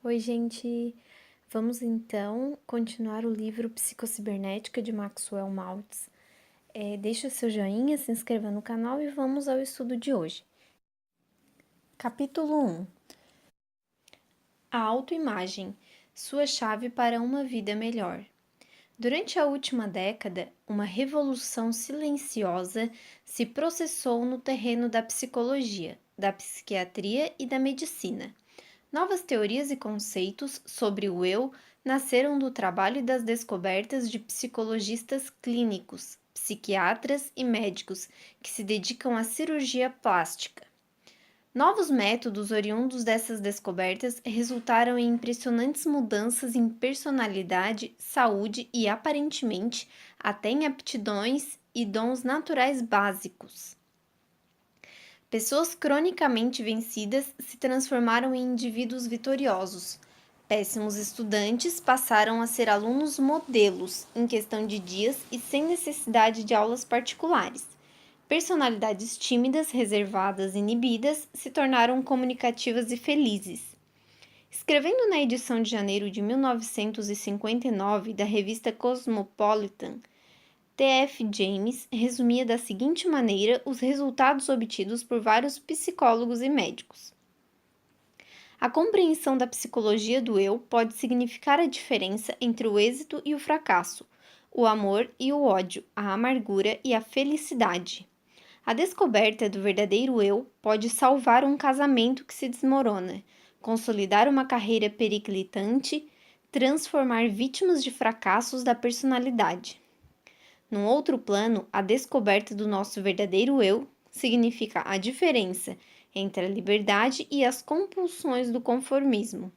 Oi, gente! Vamos então continuar o livro Psicocibernética de Maxwell Maltz. Deixa o seu joinha, se inscreva no canal e vamos ao estudo de hoje. Capítulo 1: A autoimagem, sua chave para uma vida melhor. Durante a última década, uma revolução silenciosa se processou no terreno da psicologia, da psiquiatria e da medicina. Novas teorias e conceitos sobre o eu nasceram do trabalho e das descobertas de psicologistas clínicos, psiquiatras e médicos que se dedicam à cirurgia plástica. Novos métodos oriundos dessas descobertas resultaram em impressionantes mudanças em personalidade, saúde e, aparentemente, até em aptidões e dons naturais básicos. Pessoas cronicamente vencidas se transformaram em indivíduos vitoriosos. Péssimos estudantes passaram a ser alunos modelos em questão de dias e sem necessidade de aulas particulares. Personalidades tímidas, reservadas e inibidas se tornaram comunicativas e felizes. Escrevendo na edição de janeiro de 1959 da revista Cosmopolitan, T.F. James resumia da seguinte maneira os resultados obtidos por vários psicólogos e médicos. A compreensão da psicologia do eu pode significar a diferença entre o êxito e o fracasso, o amor e o ódio, a amargura e a felicidade. A descoberta do verdadeiro eu pode salvar um casamento que se desmorona, consolidar uma carreira periclitante, transformar vítimas de fracassos da personalidade. Num outro plano, a descoberta do nosso verdadeiro eu significa a diferença entre a liberdade e as compulsões do conformismo.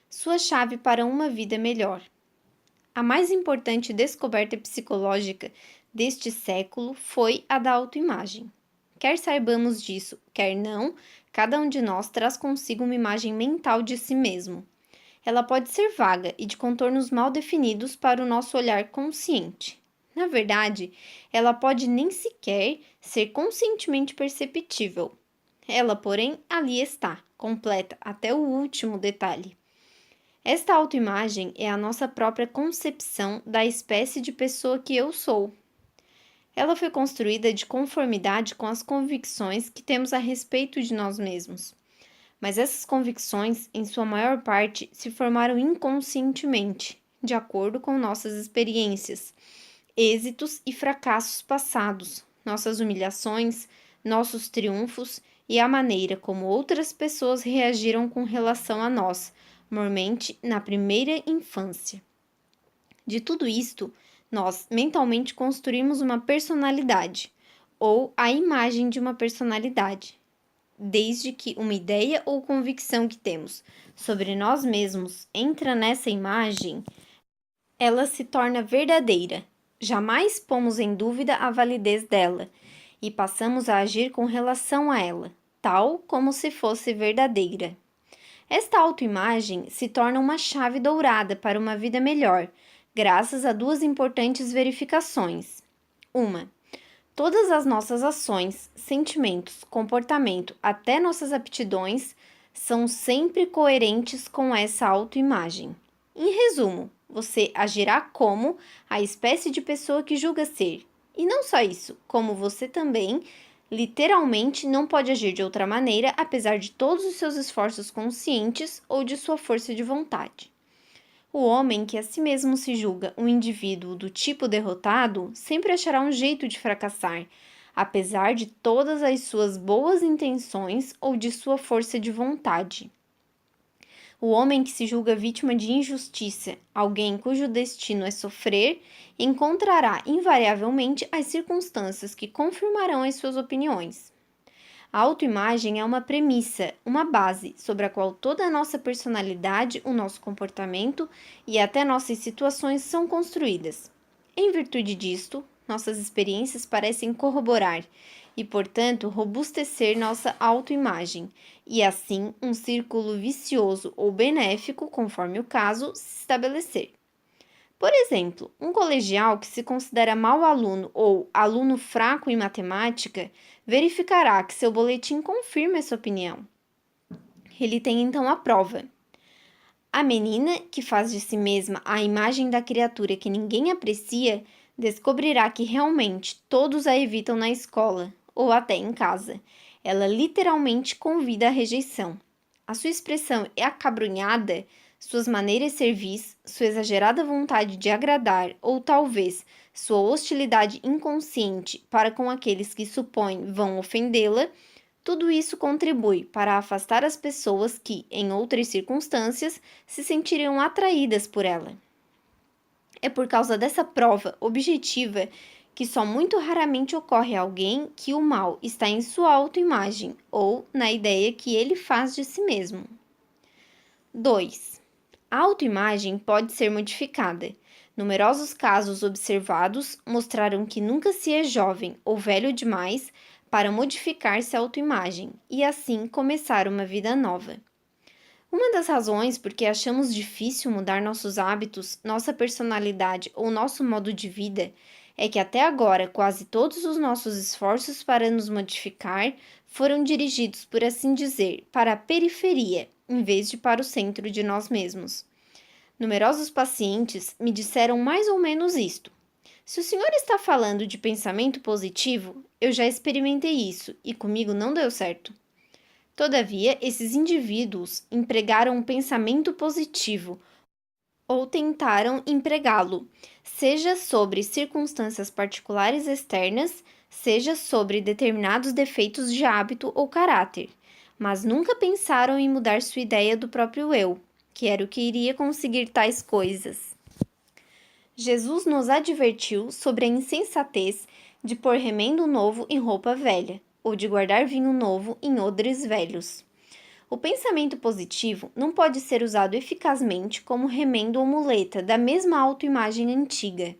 Sua chave para uma vida melhor. A mais importante descoberta psicológica deste século foi a da autoimagem. Quer saibamos disso, quer não, cada um de nós traz consigo uma imagem mental de si mesmo. Ela pode ser vaga e de contornos mal definidos para o nosso olhar consciente. Na verdade, ela pode nem sequer ser conscientemente perceptível. Ela, porém, ali está, completa até o último detalhe. Esta autoimagem é a nossa própria concepção da espécie de pessoa que eu sou. Ela foi construída de conformidade com as convicções que temos a respeito de nós mesmos. Mas essas convicções, em sua maior parte, se formaram inconscientemente, de acordo com nossas experiências, êxitos e fracassos passados, nossas humilhações, nossos triunfos e a maneira como outras pessoas reagiram com relação a nós, mormente na primeira infância. De tudo isto, nós mentalmente construímos uma personalidade, ou a imagem de uma personalidade, desde que uma ideia ou convicção que temos sobre nós mesmos entra nessa imagem, ela se torna verdadeira. Jamais pomos em dúvida a validez dela e passamos a agir com relação a ela, tal como se fosse verdadeira. Esta autoimagem se torna uma chave dourada para uma vida melhor, graças a duas importantes verificações. Uma, todas as nossas ações, sentimentos, comportamento, até nossas aptidões, são sempre coerentes com essa autoimagem. Em resumo, você agirá como a espécie de pessoa que julga ser. E não só isso, como você também, literalmente, não pode agir de outra maneira, apesar de todos os seus esforços conscientes ou de sua força de vontade. O homem que a si mesmo se julga um indivíduo do tipo derrotado sempre achará um jeito de fracassar, apesar de todas as suas boas intenções ou de sua força de vontade. O homem que se julga vítima de injustiça, alguém cujo destino é sofrer, encontrará invariavelmente as circunstâncias que confirmarão as suas opiniões. A autoimagem é uma premissa, uma base, sobre a qual toda a nossa personalidade, o nosso comportamento e até nossas situações são construídas. Em virtude disto, nossas experiências parecem corroborar e, portanto, robustecer nossa autoimagem, e assim um círculo vicioso ou benéfico, conforme o caso, se estabelecer. Por exemplo, um colegial que se considera mau aluno ou aluno fraco em matemática verificará que seu boletim confirma essa opinião. Ele tem então a prova. A menina, que faz de si mesma a imagem da criatura que ninguém aprecia, descobrirá que realmente todos a evitam na escola ou até em casa. Ela literalmente convida à rejeição. A sua expressão é acabrunhada, suas maneiras servis, sua exagerada vontade de agradar ou talvez sua hostilidade inconsciente para com aqueles que supõem vão ofendê-la, tudo isso contribui para afastar as pessoas que, em outras circunstâncias, se sentiriam atraídas por ela. É por causa dessa prova objetiva que só muito raramente ocorre a alguém que o mal está em sua autoimagem ou na ideia que ele faz de si mesmo. 2. A autoimagem pode ser modificada. Numerosos casos observados mostraram que nunca se é jovem ou velho demais para modificar-se a autoimagem e assim começar uma vida nova. Uma das razões por que achamos difícil mudar nossos hábitos, nossa personalidade ou nosso modo de vida é que até agora quase todos os nossos esforços para nos modificar foram dirigidos, por assim dizer, para a periferia, em vez de para o centro de nós mesmos. Numerosos pacientes me disseram mais ou menos isto. Se o senhor está falando de pensamento positivo, eu já experimentei isso e comigo não deu certo. Todavia, esses indivíduos empregaram um pensamento positivo ou tentaram empregá-lo, seja sobre circunstâncias particulares externas, seja sobre determinados defeitos de hábito ou caráter, mas nunca pensaram em mudar sua ideia do próprio eu, que era o que iria conseguir tais coisas. Jesus nos advertiu sobre a insensatez de pôr remendo novo em roupa velha, ou de guardar vinho novo em odres velhos. O pensamento positivo não pode ser usado eficazmente como remendo ou muleta da mesma autoimagem antiga.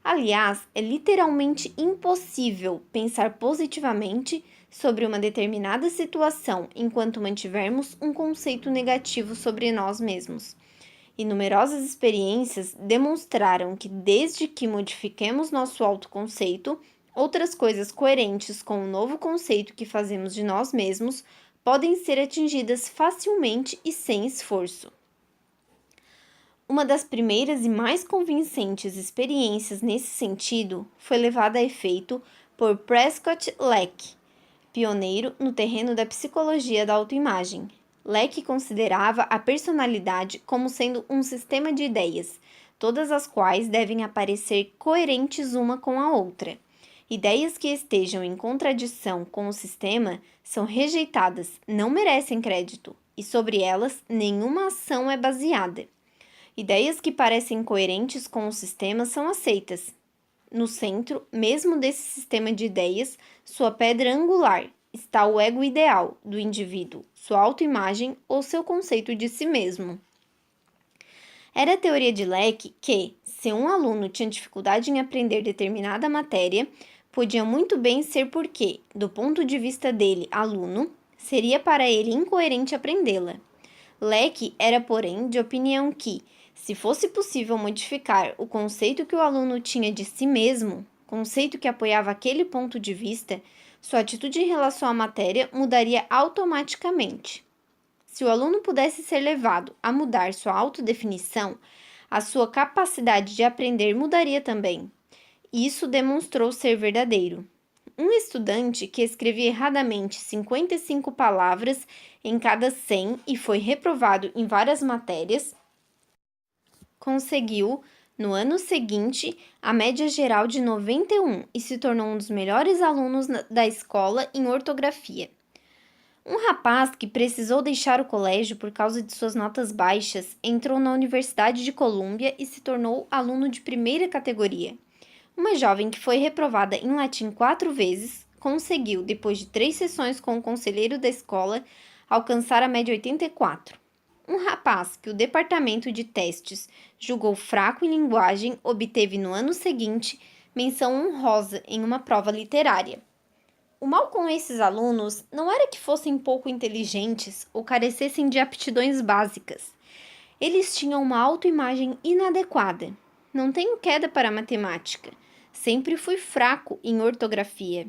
Aliás, é literalmente impossível pensar positivamente sobre uma determinada situação enquanto mantivermos um conceito negativo sobre nós mesmos. E numerosas experiências demonstraram que, desde que modifiquemos nosso autoconceito, outras coisas coerentes com o novo conceito que fazemos de nós mesmos podem ser atingidas facilmente e sem esforço. Uma das primeiras e mais convincentes experiências nesse sentido foi levada a efeito por Prescott Leck, pioneiro no terreno da psicologia da autoimagem. Leck considerava a personalidade como sendo um sistema de ideias, todas as quais devem aparecer coerentes uma com a outra. Ideias que estejam em contradição com o sistema são rejeitadas, não merecem crédito, e sobre elas nenhuma ação é baseada. Ideias que parecem coerentes com o sistema são aceitas. No centro, mesmo desse sistema de ideias, sua pedra angular, está o ego ideal do indivíduo, sua autoimagem ou seu conceito de si mesmo. Era a teoria de Leck que, se um aluno tinha dificuldade em aprender determinada matéria, podia muito bem ser porque, do ponto de vista dele, aluno, seria para ele incoerente aprendê-la. Leck era, porém, de opinião que, se fosse possível modificar o conceito que o aluno tinha de si mesmo, conceito que apoiava aquele ponto de vista, sua atitude em relação à matéria mudaria automaticamente. Se o aluno pudesse ser levado a mudar sua autodefinição, a sua capacidade de aprender mudaria também. Isso demonstrou ser verdadeiro. Um estudante que escrevia erradamente 55 palavras em cada 100 e foi reprovado em várias matérias, conseguiu, no ano seguinte, a média geral de 91 e se tornou um dos melhores alunos da escola em ortografia. Um rapaz que precisou deixar o colégio por causa de suas notas baixas entrou na Universidade de Colômbia e se tornou aluno de primeira categoria. Uma jovem que foi reprovada em latim 4 vezes conseguiu, depois de 3 sessões com o conselheiro da escola, alcançar a média 84. Um rapaz que o departamento de testes julgou fraco em linguagem obteve no ano seguinte menção honrosa em uma prova literária. O mal com esses alunos não era que fossem pouco inteligentes ou carecessem de aptidões básicas. Eles tinham uma autoimagem inadequada. Não tenho queda para a matemática. Sempre fui fraco em ortografia.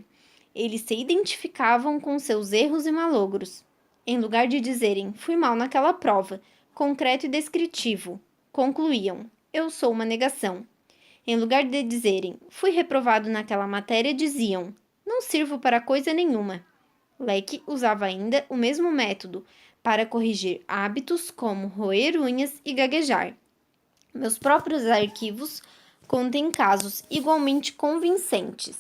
Eles se identificavam com seus erros e malogros. Em lugar de dizerem, fui mal naquela prova, concreto e descritivo, concluíam, eu sou uma negação. Em lugar de dizerem, fui reprovado naquela matéria, diziam, não sirvo para coisa nenhuma. Leque usava ainda o mesmo método para corrigir hábitos como roer unhas e gaguejar. Meus próprios arquivos contêm casos igualmente convincentes.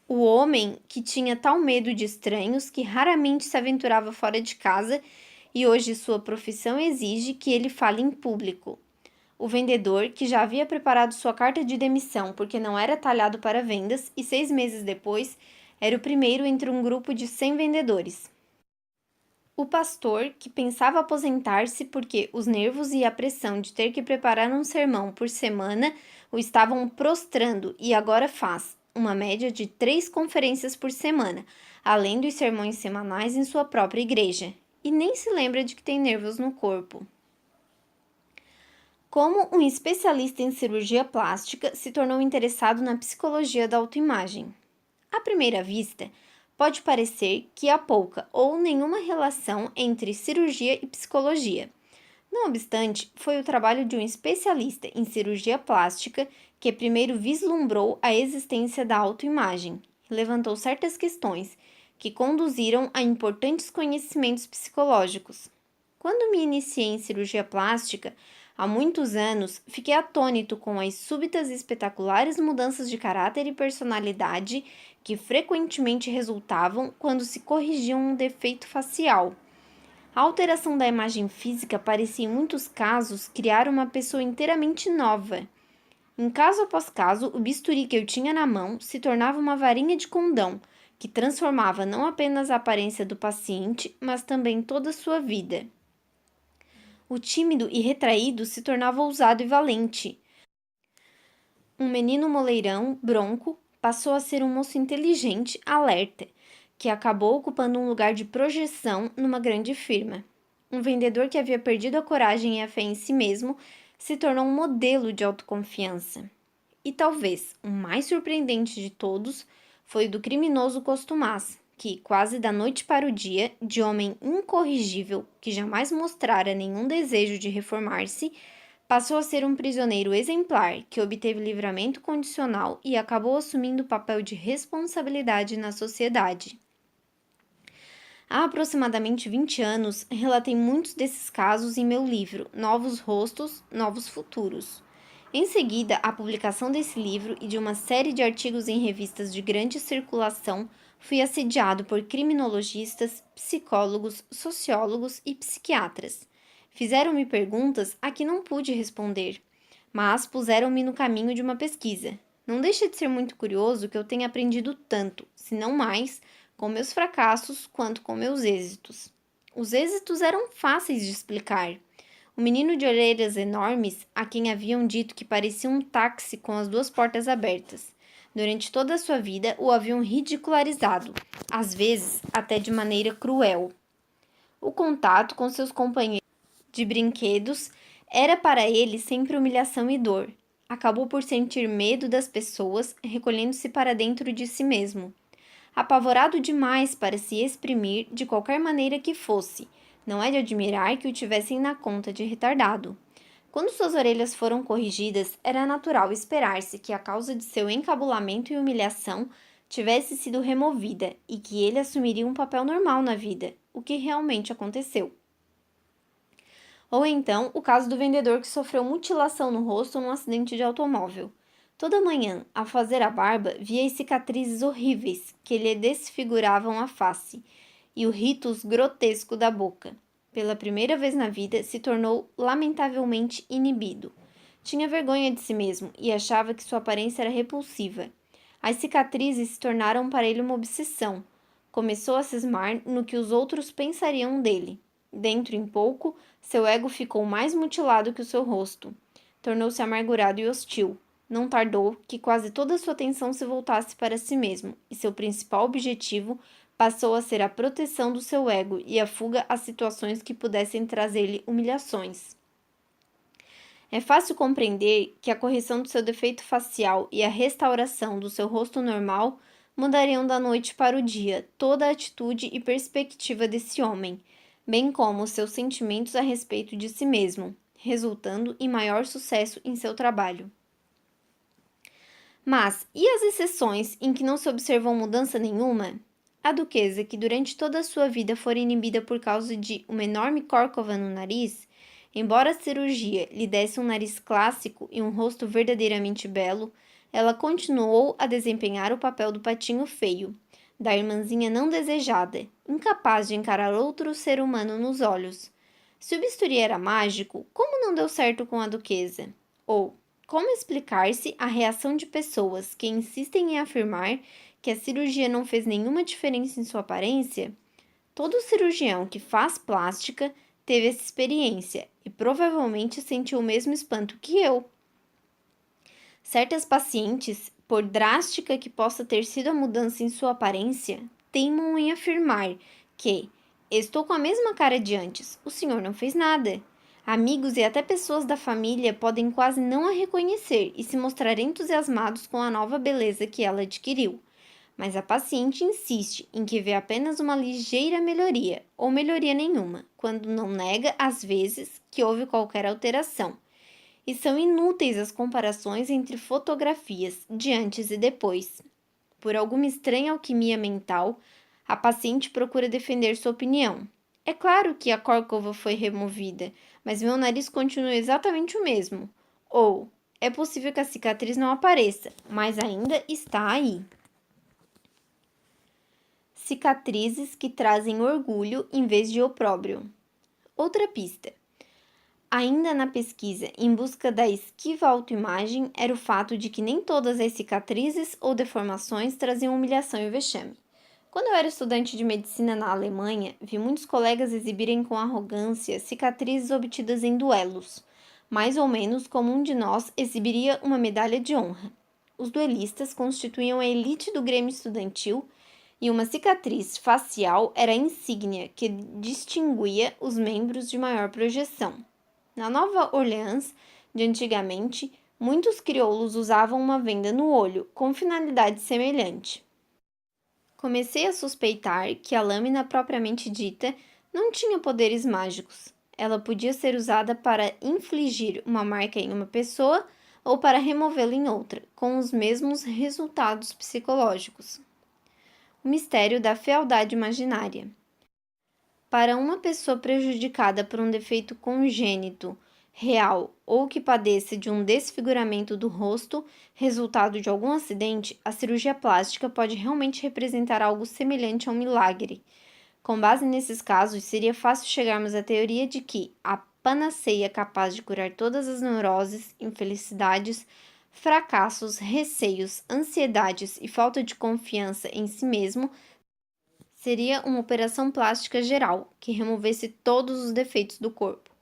O homem que tinha tal medo de estranhos que raramente se aventurava fora de casa e hoje sua profissão exige que ele fale em público. O vendedor que já havia preparado sua carta de demissão porque não era talhado para vendas e 6 meses depois era o primeiro entre um grupo de 100 vendedores. O pastor que pensava aposentar-se porque os nervos e a pressão de ter que preparar um sermão por semana o estavam prostrando e agora faz uma média de 3 conferências por semana, além dos sermões semanais em sua própria igreja, e nem se lembra de que tem nervos no corpo. Como um especialista em cirurgia plástica se tornou interessado na psicologia da autoimagem. À primeira vista, pode parecer que há pouca ou nenhuma relação entre cirurgia e psicologia. Não obstante, foi o trabalho de um especialista em cirurgia plástica que primeiro vislumbrou a existência da autoimagem e levantou certas questões que conduziram a importantes conhecimentos psicológicos. Quando me iniciei em cirurgia plástica, há muitos anos, fiquei atônito com as súbitas e espetaculares mudanças de caráter e personalidade que frequentemente resultavam quando se corrigia um defeito facial. A alteração da imagem física parecia, em muitos casos, criar uma pessoa inteiramente nova. Em caso após caso, o bisturi que eu tinha na mão se tornava uma varinha de condão, que transformava não apenas a aparência do paciente, mas também toda a sua vida. O tímido e retraído se tornava ousado e valente. Um menino moleirão, bronco, passou a ser um moço inteligente, alerta, que acabou ocupando um lugar de projeção numa grande firma. Um vendedor que havia perdido a coragem e a fé em si mesmo se tornou um modelo de autoconfiança. E talvez o mais surpreendente de todos foi o do criminoso Costumaz, que, quase da noite para o dia, de homem incorrigível que jamais mostrara nenhum desejo de reformar-se, passou a ser um prisioneiro exemplar que obteve livramento condicional e acabou assumindo o papel de responsabilidade na sociedade. Há aproximadamente 20 anos, relatei muitos desses casos em meu livro Novos Rostos, Novos Futuros. Em seguida, a publicação desse livro e de uma série de artigos em revistas de grande circulação, fui assediado por criminologistas, psicólogos, sociólogos e psiquiatras. Fizeram-me perguntas a que não pude responder, mas puseram-me no caminho de uma pesquisa. Não deixa de ser muito curioso que eu tenha aprendido tanto, se não mais, com meus fracassos quanto com meus êxitos. Os êxitos eram fáceis de explicar. O menino de orelhas enormes, a quem haviam dito que parecia um táxi com as 2 portas abertas. Durante toda a sua vida o haviam ridicularizado, às vezes até de maneira cruel. O contato com seus companheiros de brinquedos era para ele sempre humilhação e dor. Acabou por sentir medo das pessoas, recolhendo-se para dentro de si mesmo. Apavorado demais para se exprimir de qualquer maneira que fosse, não é de admirar que o tivessem na conta de retardado. Quando suas orelhas foram corrigidas, era natural esperar-se que a causa de seu encabulamento e humilhação tivesse sido removida e que ele assumiria um papel normal na vida, o que realmente aconteceu. Ou então, o caso do vendedor que sofreu mutilação no rosto num acidente de automóvel. Toda manhã, ao fazer a barba, via as cicatrizes horríveis que lhe desfiguravam a face e o ritus grotesco da boca. Pela primeira vez na vida, se tornou lamentavelmente inibido. Tinha vergonha de si mesmo e achava que sua aparência era repulsiva. As cicatrizes se tornaram para ele uma obsessão. Começou a cismar no que os outros pensariam dele. Dentro em pouco, seu ego ficou mais mutilado que o seu rosto. Tornou-se amargurado e hostil. Não tardou que quase toda sua atenção se voltasse para si mesmo, e seu principal objetivo passou a ser a proteção do seu ego e a fuga a situações que pudessem trazer-lhe humilhações. É fácil compreender que a correção do seu defeito facial e a restauração do seu rosto normal mudariam da noite para o dia toda a atitude e perspectiva desse homem, bem como seus sentimentos a respeito de si mesmo, resultando em maior sucesso em seu trabalho. Mas, e as exceções em que não se observou mudança nenhuma? A duquesa, que durante toda a sua vida fora inibida por causa de uma enorme córcova no nariz, embora a cirurgia lhe desse um nariz clássico e um rosto verdadeiramente belo, ela continuou a desempenhar o papel do patinho feio, da irmãzinha não desejada, incapaz de encarar outro ser humano nos olhos. Se o bisturi era mágico, como não deu certo com a duquesa? Ou, como explicar-se a reação de pessoas que insistem em afirmar que a cirurgia não fez nenhuma diferença em sua aparência? Todo cirurgião que faz plástica teve essa experiência e provavelmente sentiu o mesmo espanto que eu. Certas pacientes, por drástica que possa ter sido a mudança em sua aparência, teimam em afirmar que estou com a mesma cara de antes, o senhor não fez nada. Amigos e até pessoas da família podem quase não a reconhecer e se mostrar entusiasmados com a nova beleza que ela adquiriu. Mas a paciente insiste em que vê apenas uma ligeira melhoria, ou melhoria nenhuma, quando não nega, às vezes, que houve qualquer alteração. E são inúteis as comparações entre fotografias de antes e depois. Por alguma estranha alquimia mental, a paciente procura defender sua opinião. É claro que a córcova foi removida, mas meu nariz continua exatamente o mesmo. Ou, é possível que a cicatriz não apareça, mas ainda está aí. Cicatrizes que trazem orgulho em vez de opróbrio. Outra pista. Ainda na pesquisa em busca da esquiva autoimagem era o fato de que nem todas as cicatrizes ou deformações traziam humilhação e vexame. Quando eu era estudante de medicina na Alemanha, vi muitos colegas exibirem com arrogância cicatrizes obtidas em duelos, mais ou menos como um de nós exibiria uma medalha de honra. Os duelistas constituíam a elite do grêmio estudantil e uma cicatriz facial era a insígnia que distinguia os membros de maior projeção. Na Nova Orleans de antigamente, muitos crioulos usavam uma venda no olho, com finalidade semelhante. Comecei a suspeitar que a lâmina propriamente dita não tinha poderes mágicos. Ela podia ser usada para infligir uma marca em uma pessoa ou para removê-la em outra, com os mesmos resultados psicológicos. O mistério da fealdade imaginária. Para uma pessoa prejudicada por um defeito congênito, real ou que padeça de um desfiguramento do rosto, resultado de algum acidente, a cirurgia plástica pode realmente representar algo semelhante a um milagre. Com base nesses casos, seria fácil chegarmos à teoria de que a panaceia capaz de curar todas as neuroses, infelicidades, fracassos, receios, ansiedades e falta de confiança em si mesmo seria uma operação plástica geral, que removesse todos os defeitos do corpo.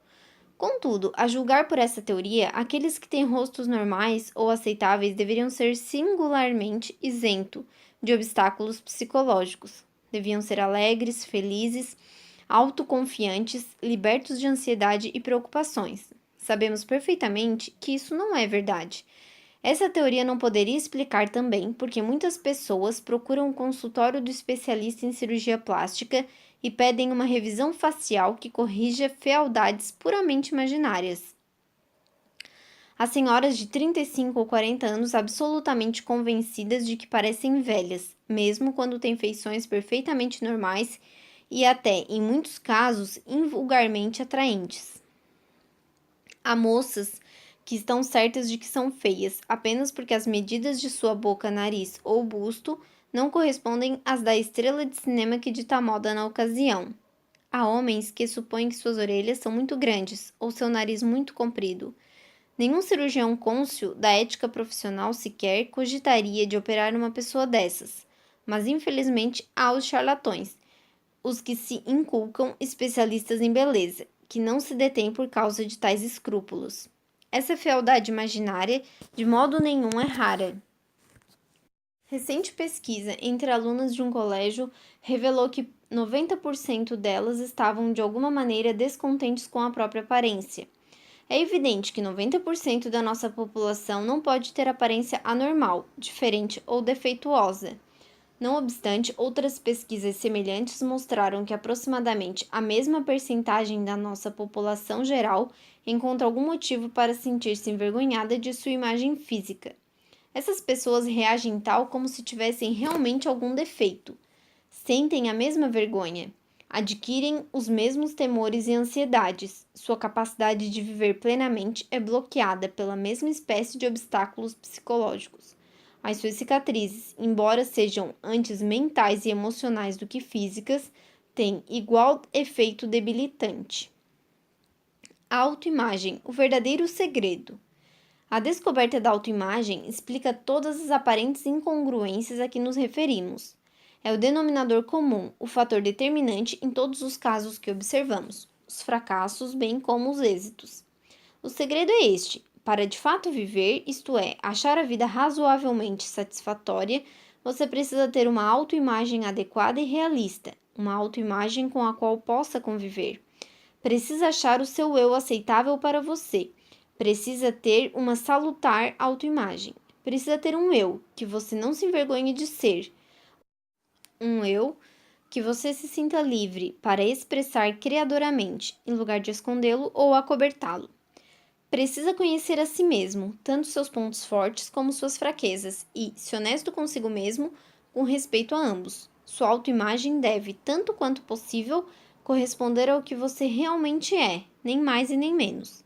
Contudo, a julgar por essa teoria, aqueles que têm rostos normais ou aceitáveis deveriam ser singularmente isentos de obstáculos psicológicos. Deviam ser alegres, felizes, autoconfiantes, libertos de ansiedade e preocupações. Sabemos perfeitamente que isso não é verdade. Essa teoria não poderia explicar também porque muitas pessoas procuram o consultório do especialista em cirurgia plástica e pedem uma revisão facial que corrija fealdades puramente imaginárias. As senhoras de 35 ou 40 anos absolutamente convencidas de que parecem velhas, mesmo quando têm feições perfeitamente normais e até, em muitos casos, invulgarmente atraentes. Há moças que estão certas de que são feias, apenas porque as medidas de sua boca, nariz ou busto não correspondem às da estrela de cinema que dita a moda na ocasião. Há homens que supõem que suas orelhas são muito grandes ou seu nariz muito comprido. Nenhum cirurgião cônscio da ética profissional sequer cogitaria de operar uma pessoa dessas, mas infelizmente há os charlatões, os que se inculcam especialistas em beleza, que não se detêm por causa de tais escrúpulos. Essa fealdade imaginária, de modo nenhum, é rara. Recente pesquisa entre alunas de um colégio revelou que 90% delas estavam de alguma maneira descontentes com a própria aparência. É evidente que 90% da nossa população não pode ter aparência anormal, diferente ou defeituosa. Não obstante, outras pesquisas semelhantes mostraram que aproximadamente a mesma percentagem da nossa população geral encontra algum motivo para sentir-se envergonhada de sua imagem física. Essas pessoas reagem tal como se tivessem realmente algum defeito. Sentem a mesma vergonha. Adquirem os mesmos temores e ansiedades. Sua capacidade de viver plenamente é bloqueada pela mesma espécie de obstáculos psicológicos. As suas cicatrizes, embora sejam antes mentais e emocionais do que físicas, têm igual efeito debilitante. A autoimagem, o verdadeiro segredo. A descoberta da autoimagem explica todas as aparentes incongruências a que nos referimos. É o denominador comum, o fator determinante em todos os casos que observamos, os fracassos bem como os êxitos. O segredo é este: para de fato viver, isto é, achar a vida razoavelmente satisfatória, você precisa ter uma autoimagem adequada e realista, uma autoimagem com a qual possa conviver. Precisa achar o seu eu aceitável para você. Precisa ter uma salutar autoimagem. Precisa ter um eu que você não se envergonhe de ser. Um eu que você se sinta livre para expressar criadoramente, em lugar de escondê-lo ou acobertá-lo. Precisa conhecer a si mesmo, tanto seus pontos fortes como suas fraquezas, e, se honesto consigo mesmo, com respeito a ambos. Sua autoimagem deve, tanto quanto possível, corresponder ao que você realmente é, nem mais e nem menos.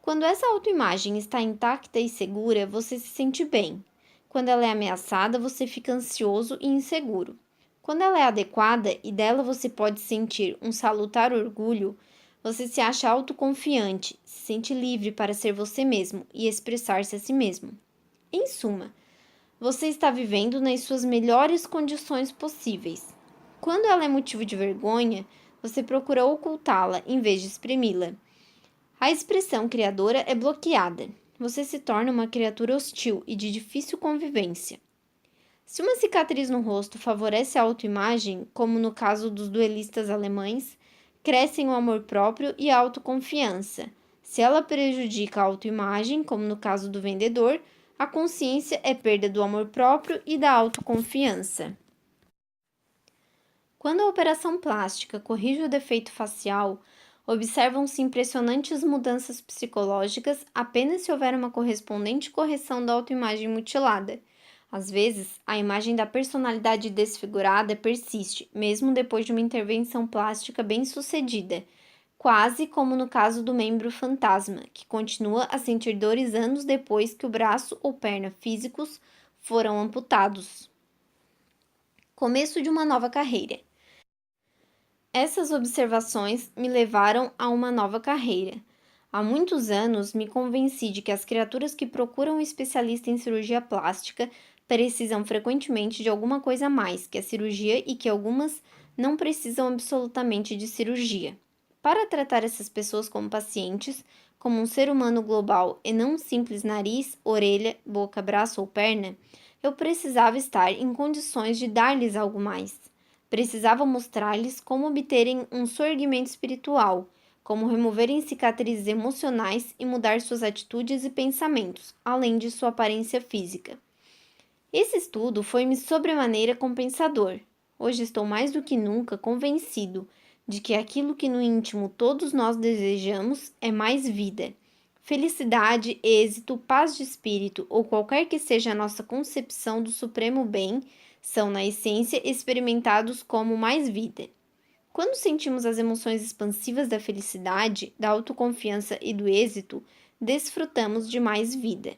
Quando essa autoimagem está intacta e segura, você se sente bem. Quando ela é ameaçada, você fica ansioso e inseguro. Quando ela é adequada e dela você pode sentir um salutar orgulho, você se acha autoconfiante, se sente livre para ser você mesmo e expressar-se a si mesmo. Em suma, você está vivendo nas suas melhores condições possíveis. Quando ela é motivo de vergonha, você procura ocultá-la em vez de exprimi-la. A expressão criadora é bloqueada. Você se torna uma criatura hostil e de difícil convivência. Se uma cicatriz no rosto favorece a autoimagem, como no caso dos duelistas alemães, crescem o amor próprio e a autoconfiança. Se ela prejudica a autoimagem, como no caso do vendedor, a consciência é perda do amor próprio e da autoconfiança. Quando a operação plástica corrige o defeito facial, observam-se impressionantes mudanças psicológicas apenas se houver uma correspondente correção da autoimagem mutilada. Às vezes, a imagem da personalidade desfigurada persiste, mesmo depois de uma intervenção plástica bem-sucedida, quase como no caso do membro fantasma, que continua a sentir dores anos depois que o braço ou perna físicos foram amputados. Começo de uma nova carreira. Essas observações me levaram a uma nova carreira. Há muitos anos me convenci de que as criaturas que procuram um especialista em cirurgia plástica precisam frequentemente de alguma coisa a mais que a cirurgia e que algumas não precisam absolutamente de cirurgia. Para tratar essas pessoas como pacientes, como um ser humano global e não um simples nariz, orelha, boca, braço ou perna, eu precisava estar em condições de dar-lhes algo mais. Precisava mostrar-lhes como obterem um soerguimento espiritual, como removerem cicatrizes emocionais e mudar suas atitudes e pensamentos, além de sua aparência física. Esse estudo foi-me sobremaneira compensador. Hoje estou mais do que nunca convencido de que aquilo que no íntimo todos nós desejamos é mais vida. Felicidade, êxito, paz de espírito ou qualquer que seja a nossa concepção do supremo bem, são, na essência, experimentados como mais vida. Quando sentimos as emoções expansivas da felicidade, da autoconfiança e do êxito, desfrutamos de mais vida.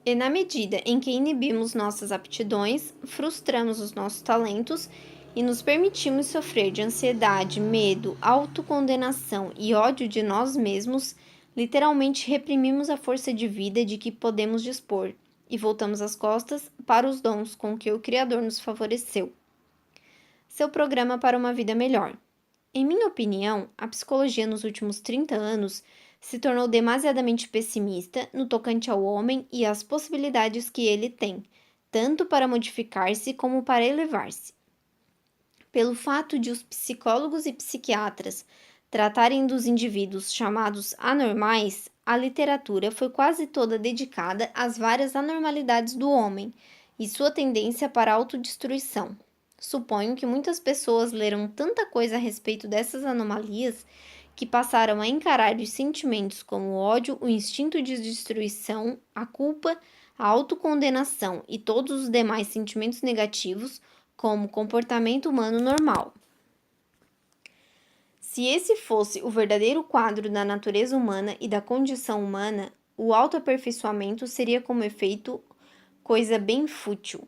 E na medida em que inibimos nossas aptidões, frustramos os nossos talentos e nos permitimos sofrer de ansiedade, medo, autocondenação e ódio de nós mesmos, literalmente reprimimos a força de vida de que podemos dispor e voltamos as costas para os dons com que o Criador nos favoreceu. Seu programa para uma vida melhor. Em minha opinião, a psicologia nos últimos 30 anos se tornou demasiadamente pessimista no tocante ao homem e às possibilidades que ele tem, tanto para modificar-se como para elevar-se. Pelo fato de os psicólogos e psiquiatras tratarem dos indivíduos chamados anormais, a literatura foi quase toda dedicada às várias anormalidades do homem e sua tendência para a autodestruição. Suponho que muitas pessoas leram tanta coisa a respeito dessas anomalias que passaram a encarar os sentimentos como o ódio, o instinto de destruição, a culpa, a autocondenação e todos os demais sentimentos negativos como comportamento humano normal. Se esse fosse o verdadeiro quadro da natureza humana e da condição humana, o autoaperfeiçoamento seria como efeito coisa bem fútil.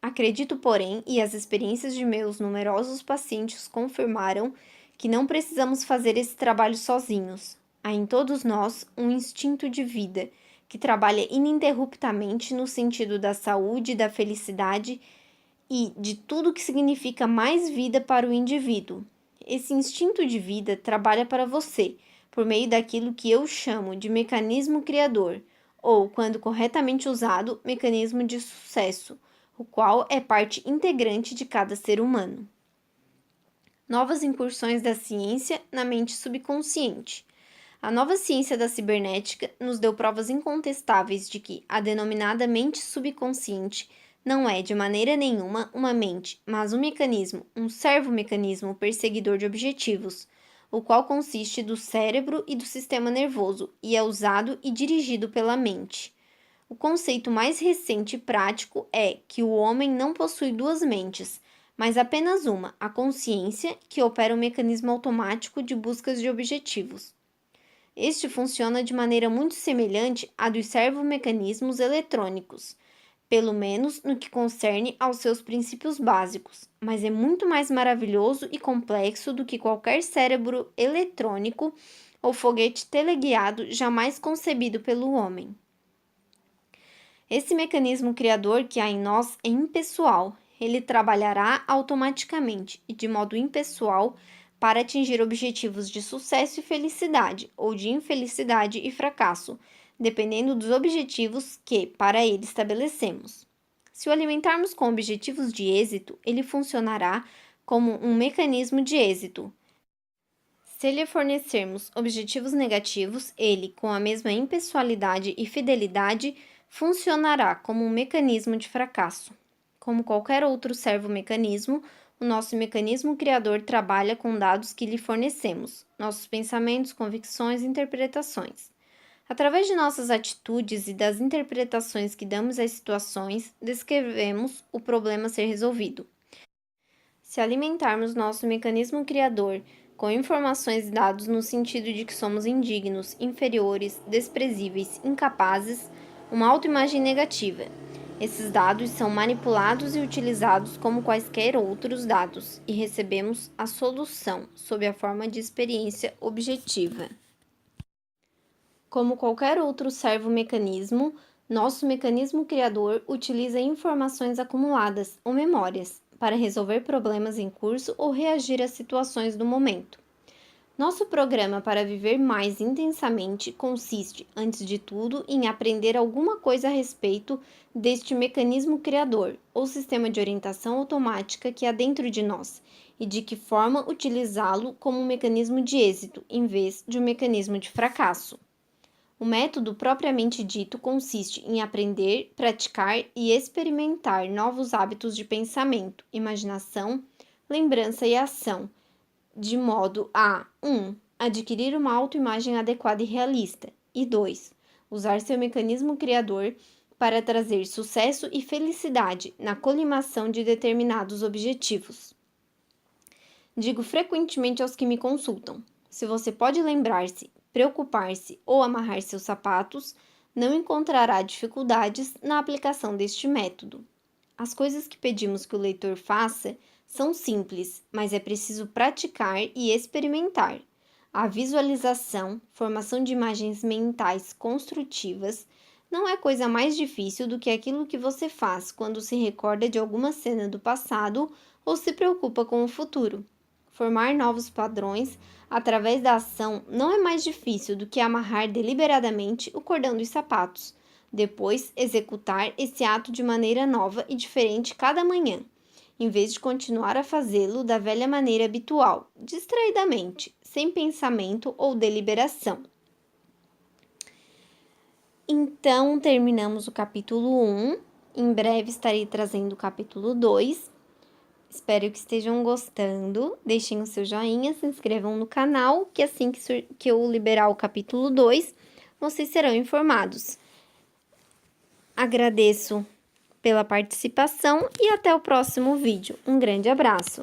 Acredito, porém, e as experiências de meus numerosos pacientes confirmaram que não precisamos fazer esse trabalho sozinhos. Há em todos nós um instinto de vida que trabalha ininterruptamente no sentido da saúde, da felicidade e de tudo que significa mais vida para o indivíduo. Esse instinto de vida trabalha para você, por meio daquilo que eu chamo de mecanismo criador, ou, quando corretamente usado, mecanismo de sucesso, o qual é parte integrante de cada ser humano. Novas incursões da ciência na mente subconsciente. A nova ciência da cibernética nos deu provas incontestáveis de que a denominada mente subconsciente não é de maneira nenhuma uma mente, mas um mecanismo, um servomecanismo perseguidor de objetivos, o qual consiste do cérebro e do sistema nervoso e é usado e dirigido pela mente. O conceito mais recente e prático é que o homem não possui duas mentes, mas apenas uma, a consciência, que opera um mecanismo automático de buscas de objetivos. Este funciona de maneira muito semelhante à dos servomecanismos eletrônicos, pelo menos no que concerne aos seus princípios básicos, mas é muito mais maravilhoso e complexo do que qualquer cérebro eletrônico ou foguete teleguiado jamais concebido pelo homem. Esse mecanismo criador que há em nós é impessoal. Ele trabalhará automaticamente e de modo impessoal para atingir objetivos de sucesso e felicidade, ou de infelicidade e fracasso, dependendo dos objetivos que, para ele, estabelecemos. Se o alimentarmos com objetivos de êxito, ele funcionará como um mecanismo de êxito. Se lhe fornecermos objetivos negativos, ele, com a mesma impessoalidade e fidelidade, funcionará como um mecanismo de fracasso. Como qualquer outro servomecanismo, o nosso mecanismo criador trabalha com dados que lhe fornecemos, nossos pensamentos, convicções e interpretações. Através de nossas atitudes e das interpretações que damos às situações, descrevemos o problema a ser resolvido. Se alimentarmos nosso mecanismo criador com informações e dados no sentido de que somos indignos, inferiores, desprezíveis, incapazes, uma autoimagem negativa. Esses dados são manipulados e utilizados como quaisquer outros dados e recebemos a solução sob a forma de experiência objetiva. Como qualquer outro servomecanismo, nosso mecanismo criador utiliza informações acumuladas ou memórias para resolver problemas em curso ou reagir a situações do momento. Nosso programa para viver mais intensamente consiste, antes de tudo, em aprender alguma coisa a respeito deste mecanismo criador, ou sistema de orientação automática que há dentro de nós, e de que forma utilizá-lo como um mecanismo de êxito, em vez de um mecanismo de fracasso. O método propriamente dito consiste em aprender, praticar e experimentar novos hábitos de pensamento, imaginação, lembrança e ação, de modo a 1. Adquirir uma autoimagem adequada e realista, e 2. Usar seu mecanismo criador para trazer sucesso e felicidade na colimação de determinados objetivos. Digo frequentemente aos que me consultam: se você pode lembrar-se, preocupar-se ou amarrar seus sapatos, não encontrará dificuldades na aplicação deste método. As coisas que pedimos que o leitor faça são simples, mas é preciso praticar e experimentar. A visualização, formação de imagens mentais construtivas, não é coisa mais difícil do que aquilo que você faz quando se recorda de alguma cena do passado ou se preocupa com o futuro. Formar novos padrões através da ação não é mais difícil do que amarrar deliberadamente o cordão dos sapatos. Depois, executar esse ato de maneira nova e diferente cada manhã, em vez de continuar a fazê-lo da velha maneira habitual, distraidamente, sem pensamento ou deliberação. Então, terminamos o capítulo 1 Em breve estarei trazendo o capítulo 2. Espero que estejam gostando. Deixem o seu joinha, se inscrevam no canal, que assim que eu liberar o capítulo 2, vocês serão informados. Agradeço pela participação e até o próximo vídeo. Um grande abraço!